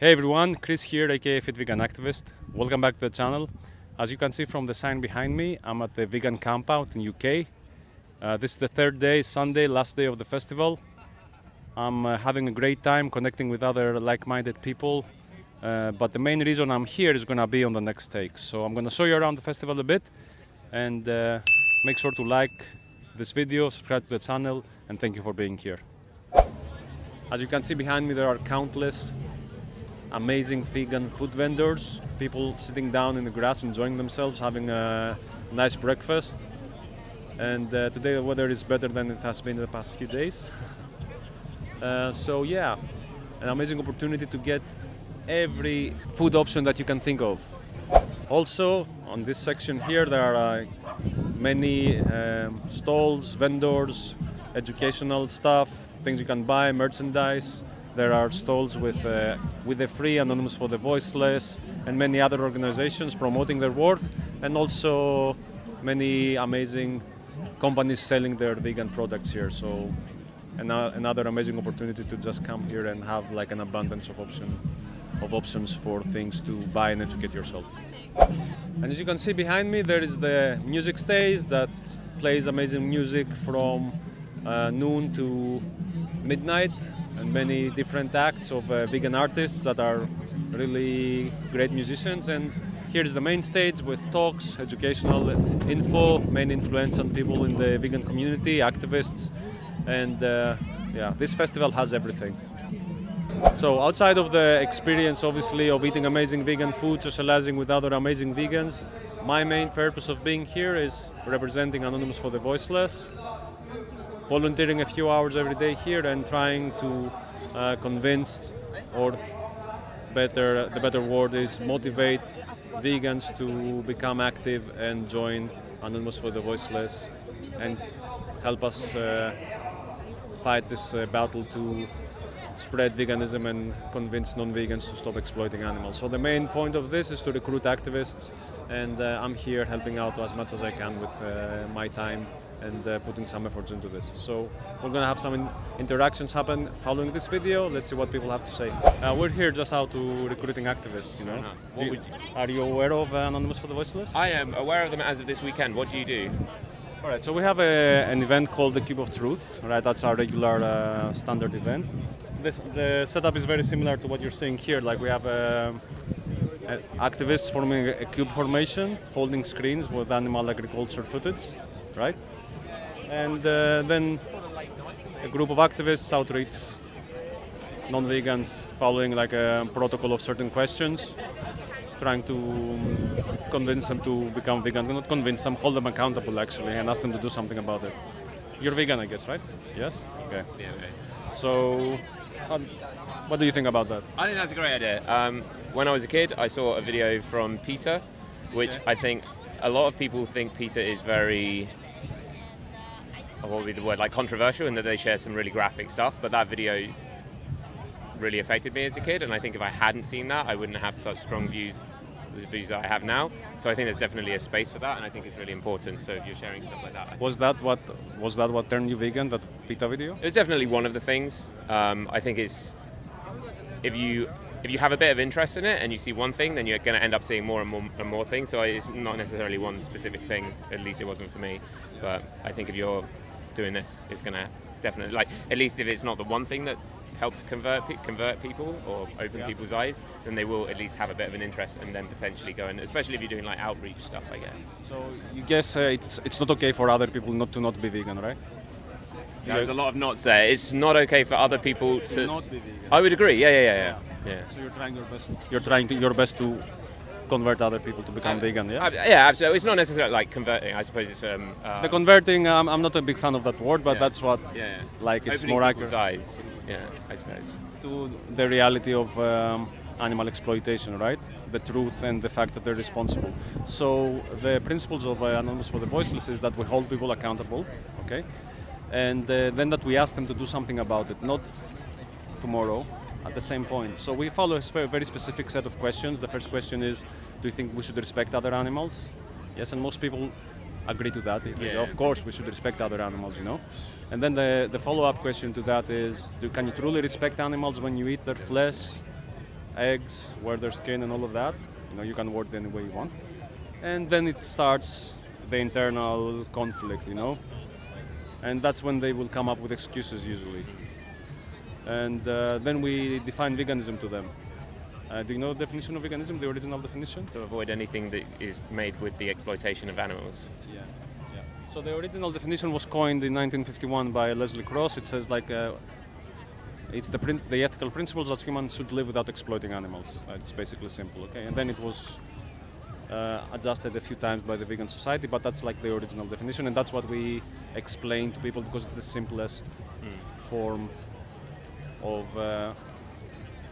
Hey everyone, Chris here, aka Fit Vegan Activist. Welcome back to the channel. As you can see from the sign behind me, I'm at the Vegan Campout in UK. This is the third day, Sunday, last day of the festival. I'm having a great time connecting with other like-minded people. But the main reason I'm here is going to be on the next take. So I'm going to show you around the festival a bit and make sure to like this video, subscribe to the channel, and thank you for being here. As you can see behind me, there are countless amazing vegan food vendors, people sitting down in the grass enjoying themselves, having a nice breakfast. And today the weather is better than it has been in the past few days. So yeah, an amazing opportunity to get every food option that you can think of. Also, on this section here, there are many stalls, vendors, educational stuff, things you can buy, merchandise. There are stalls with the Free, Anonymous for the Voiceless, and many other organizations promoting their work, and also many amazing companies selling their vegan products here. So another amazing opportunity to just come here and have like an abundance of options for things to buy and educate yourself. And as you can see behind me, there is the music stage that plays amazing music from noon to midnight, and many different acts of vegan artists that are really great musicians. And here's the main stage with talks, educational info, main influential people in the vegan community, activists, and yeah, this festival has everything. So outside of the experience, obviously, of eating amazing vegan food, socializing with other amazing vegans, my main purpose of being here is representing Anonymous for the Voiceless, volunteering a few hours every day here and trying to convince, or the better word is motivate vegans to become active and join Anonymous for the Voiceless and help us fight this battle to spread veganism and convince non-vegans to stop exploiting animals. So the main point of this is to recruit activists, and I'm here helping out as much as I can with my time and putting some efforts into this. So we're going to have some interactions happen following this video. Let's see what people have to say. We're here just out to recruiting activists, you know. Are you aware of Anonymous for the Voiceless? I am aware of them as of this weekend. What do you do? All right, so we have an event called the Cube of Truth, right? That's our regular standard event. The setup is very similar to what you're seeing here. Like we have activists forming a cube formation, holding screens with animal agriculture footage, right? And then a group of activists outreach non-vegans following like a protocol of certain questions, trying to convince them to become vegan. Not convince them, hold them accountable actually, and ask them to do something about it. You're vegan, I guess, right? Yes? Okay. Yeah, okay. So, what do you think about that? I think that's a great idea. When I was a kid, I saw a video from PETA, which I think a lot of people think PETA is very, what would be the word, like controversial, in that they share some really graphic stuff, but that video really affected me as a kid, and I think if I hadn't seen that, I wouldn't have such strong views, the views that I have now. So I think there's definitely a space for that, and I think it's really important. So if you're sharing stuff like that, Was that what turned you vegan? That PETA video? it was definitely one of the things. I think it's if you have a bit of interest in it and you see one thing, then you're going to end up seeing more and more things. So it's not necessarily one specific thing. At least it wasn't for me. But I think if you're doing this, it's going to definitely, like, at least if it's not the one thing that helps convert people or open people's eyes, then they will at least have a bit of an interest and then potentially go in, especially if you're doing like outreach stuff, I guess. So you guess it's not okay for other people not to be vegan, right? There's a lot of nots there. It's not okay for other people to not be vegan. I would agree. Yeah. So you're trying your best. You're trying your best to convert other people to become vegan, yeah? Yeah, absolutely. It's not necessarily like converting. I suppose it's the converting. I'm not a big fan of that word, but that's what. Like it's opening more people's accurate. eyes. Yeah, I suppose. To the reality of animal exploitation, right? The truth and the fact that they're responsible. So the principles of Anonymous for the Voiceless is that we hold people accountable, okay? And then that we ask them to do something about it, not tomorrow, at the same point. So we follow a very specific set of questions. The first question is, do you think we should respect other animals? Yes, and most people agree to that. Of course, we should respect other animals, you know. And then the follow-up question to that is, can you truly respect animals when you eat their flesh, eggs, wear their skin, and all of that. You can word it any way you want. And then it starts the internal conflict, and that's when they will come up with excuses usually. And then we define veganism to them. Do you know the definition of veganism, the original definition? To avoid anything that is made with the exploitation of animals. Yeah. So the original definition was coined in 1951 by Leslie Cross. It says it's the ethical principles that humans should live without exploiting animals. It's basically simple, okay? And then it was adjusted a few times by the Vegan Society, but that's like the original definition, and that's what we explain to people because it's the simplest form of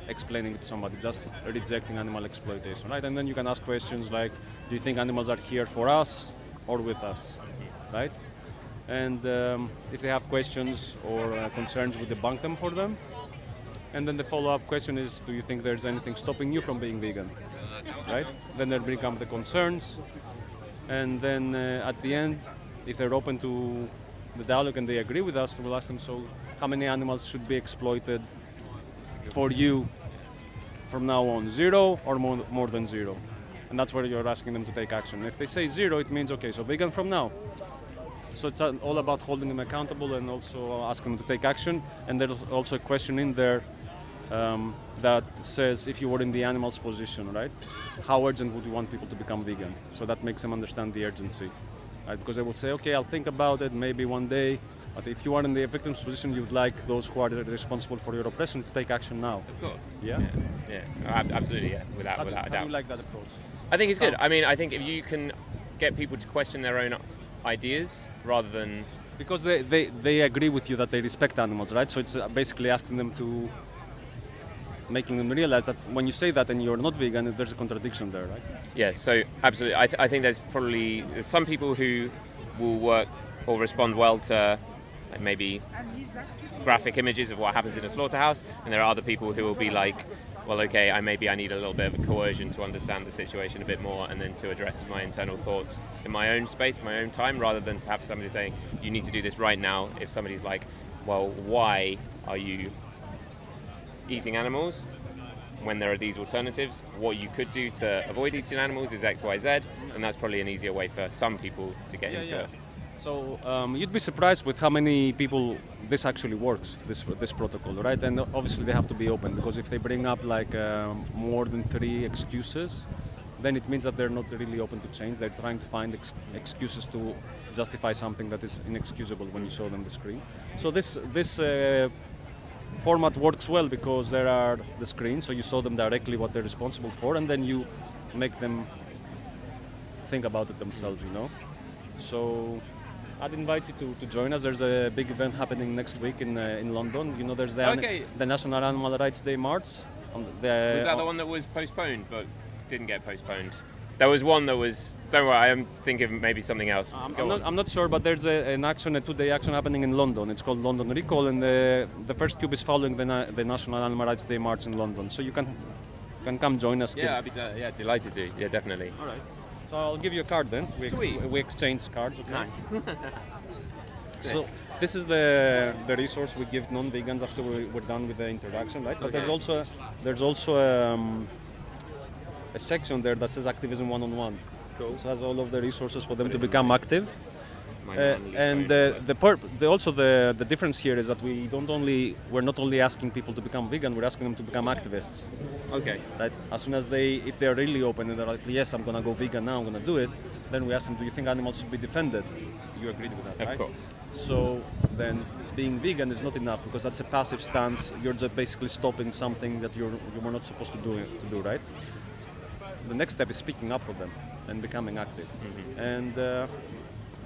explaining it to somebody, just rejecting animal exploitation, right? And then you can ask questions like, do you think animals are here for us or with us, right? And if they have questions or concerns, we debunk them for them. And then the follow-up question is, do you think there's anything stopping you from being vegan, right? Then there become the concerns. And then at the end, if they're open to the dialogue and they agree with us, we'll ask them, so how many animals should be exploited for you from now on, 0 or more than 0? And that's where you're asking them to take action. If they say 0, it means, okay, so vegan from now. So it's all about holding them accountable and also asking them to take action. And there's also a question in there that says, if you were in the animal's position, right, how urgent would you want people to become vegan? So that makes them understand the urgency, right? Because they will say, okay, I'll think about it maybe one day. But if you are in the victim's position, you'd like those who are responsible for your oppression to take action now. Of course. Yeah? Yeah. Absolutely, yeah. Without a doubt. How do you like that approach? I think it's good. I mean, I think if you can get people to question their own ideas rather than... Because they agree with you that they respect animals, right? So it's basically asking them to... making them realize that when you say that and you're not vegan, there's a contradiction there, right? Yeah, so absolutely. I think there's some people who will work or respond well to maybe graphic images of what happens in a slaughterhouse, and there are other people who will be like, well, okay, I need a little bit of a coercion to understand the situation a bit more and then to address my internal thoughts in my own space, my own time, rather than to have somebody saying, you need to do this right now. If somebody's like, well, why are you eating animals when there are these alternatives? What you could do to avoid eating animals is X, Y, Z, and that's probably an easier way for some people to get into it. So you'd be surprised with how many people this actually works, this protocol, right? And obviously they have to be open, because if they bring up like more than 3 excuses, then it means that they're not really open to change. They're trying to find excuses to justify something that is inexcusable when you show them the screen. So this format works well because there are the screens, so you show them directly what they're responsible for, and then you make them think about it themselves, So I'd invite you to join us. There's a big event happening next week in London. There's the National Animal Rights Day March. Was that the one that was postponed but didn't get postponed? There was one that was... Don't worry, I am thinking of maybe something else. I'm not sure, but there's a 2-day action happening in London. It's called London Recall, and the first cube is following the National Animal Rights Day March in London. So you can come join us. Yeah, I'd be delighted to. Yeah, definitely. All right. So I'll give you a card then. Sweet. We exchange cards. Okay? Nice. So this is the resource we give non-vegans after we're done with the introduction, right? But there's also a section there that says Activism 1-on-1. Cool. So it has all of the resources for them to become active. And also the difference here is that we're not only asking people to become vegan, we're asking them to become activists. Okay. Right? As soon as if they're really open and they're like, yes, I'm gonna go vegan now, I'm gonna do it, then we ask them, do you think animals should be defended? You agreed with that, right? Of course. So then being vegan is not enough, because that's a passive stance. You're just basically stopping something that you were not supposed to do, right? The next step is speaking up for them and becoming active. Mm-hmm. And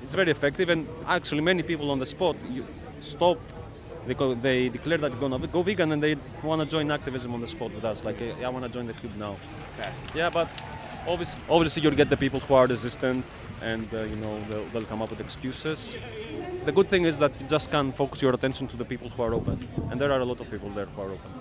it's very effective, and actually many people on the spot stop because they declare that they're going to go vegan and they want to join activism on the spot with us, like, I want to join the club now. Okay. Yeah, but obviously you'll get the people who are resistant, and they'll come up with excuses. The good thing is that you just can focus your attention to the people who are open, and there are a lot of people there who are open.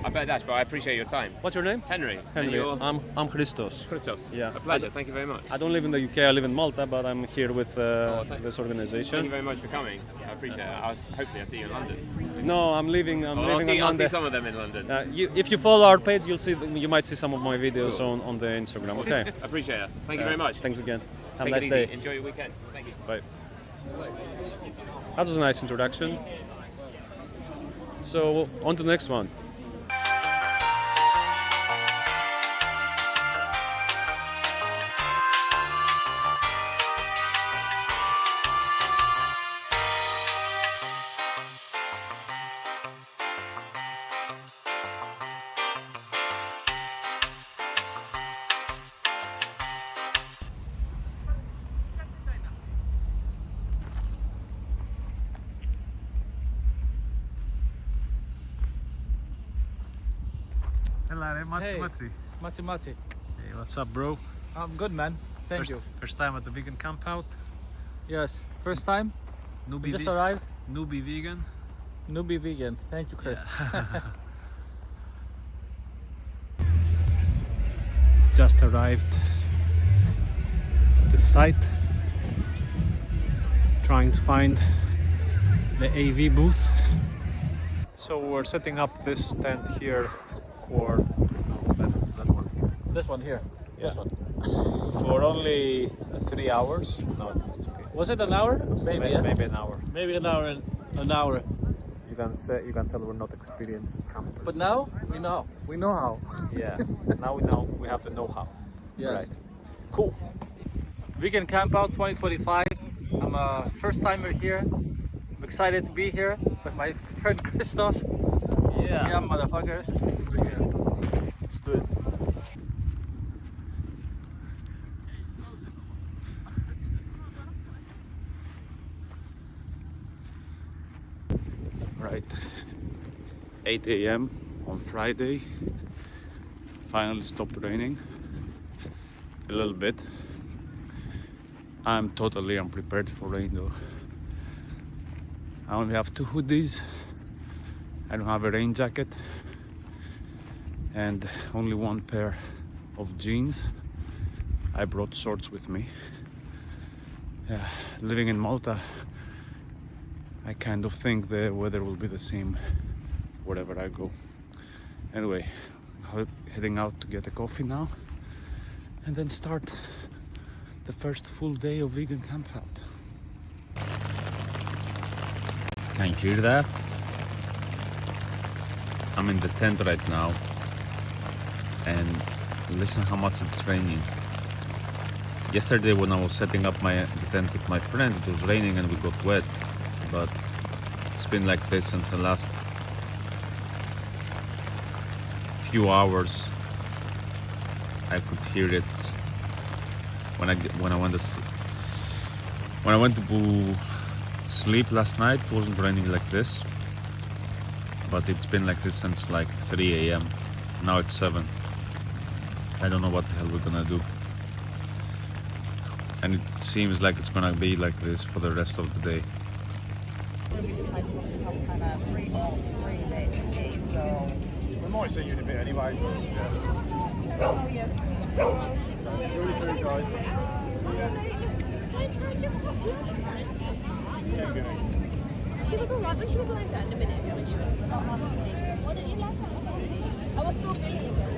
I better dash, but I appreciate your time. What's your name? Henry. And Henry. you're I'm Christos. Christos. Yeah. A pleasure. Thank you very much. I don't live in the UK. I live in Malta, but I'm here with this Thank organization. you very much for coming. I appreciate it. Hopefully I'll see you in London. No, I'm leaving. I'll on see Monday. some of them in London. If you follow our page, you might see some of my videos on the Instagram. Okay. Appreciate it. Thank you very much. Thanks again. Have Take a nice it easy. day. Enjoy your weekend. Thank you. Bye. That was a nice introduction. So on to the next one. Hello, Matsi. Mati Mati. Hey, what's up, bro? I'm good, man. Thank you. First time at the vegan campout. Yes, first time. Newbie, Just arrived. newbie vegan. Newbie vegan. Thank you, Chris. Just arrived at the site, trying to find the AV booth. So we're setting up this tent here for that one here. This one here. Yeah. This one. For only 3 hours. No, it's okay. Was it an hour? Maybe. Yeah? Maybe an hour. Maybe an hour. An hour. You can tell we're not experienced campers. But now we know. We know how. Yeah. Now we know. We have the know-how. Yes. Right. Cool. Vegan Campout 2025. I'm a first timer here. I'm excited to be here with my friend Christos. Yeah, motherfuckers. We're here. Let's do it. Right. 8 a.m. on Friday. Finally stopped raining. A little bit. I'm totally unprepared for rain though. I only have 2 hoodies. I don't have a rain jacket. And only 1 pair of jeans. I brought shorts with me. Living in Malta, I kind of think the weather will be the same wherever I go. Anyway, heading out to get a coffee now and then start the first full day of vegan campout. Can you hear that? I'm in the tent right now and listen how much it's raining. Yesterday when I was setting up the tent with my friend, it was raining and we got wet, but it's been like this since the last few hours. I could hear it when I went to sleep last night. It wasn't raining like this, but it's been like this since like 3 a.m. Now it's 7. I don't know what the hell we're gonna do, and it seems like it's gonna be like this for the rest of the day. We might see you in a bit anyway. Oh, yes. Enjoy your food, guys. She was alright when she was lying down a minute ago when she was. What did you like that? I was so busy.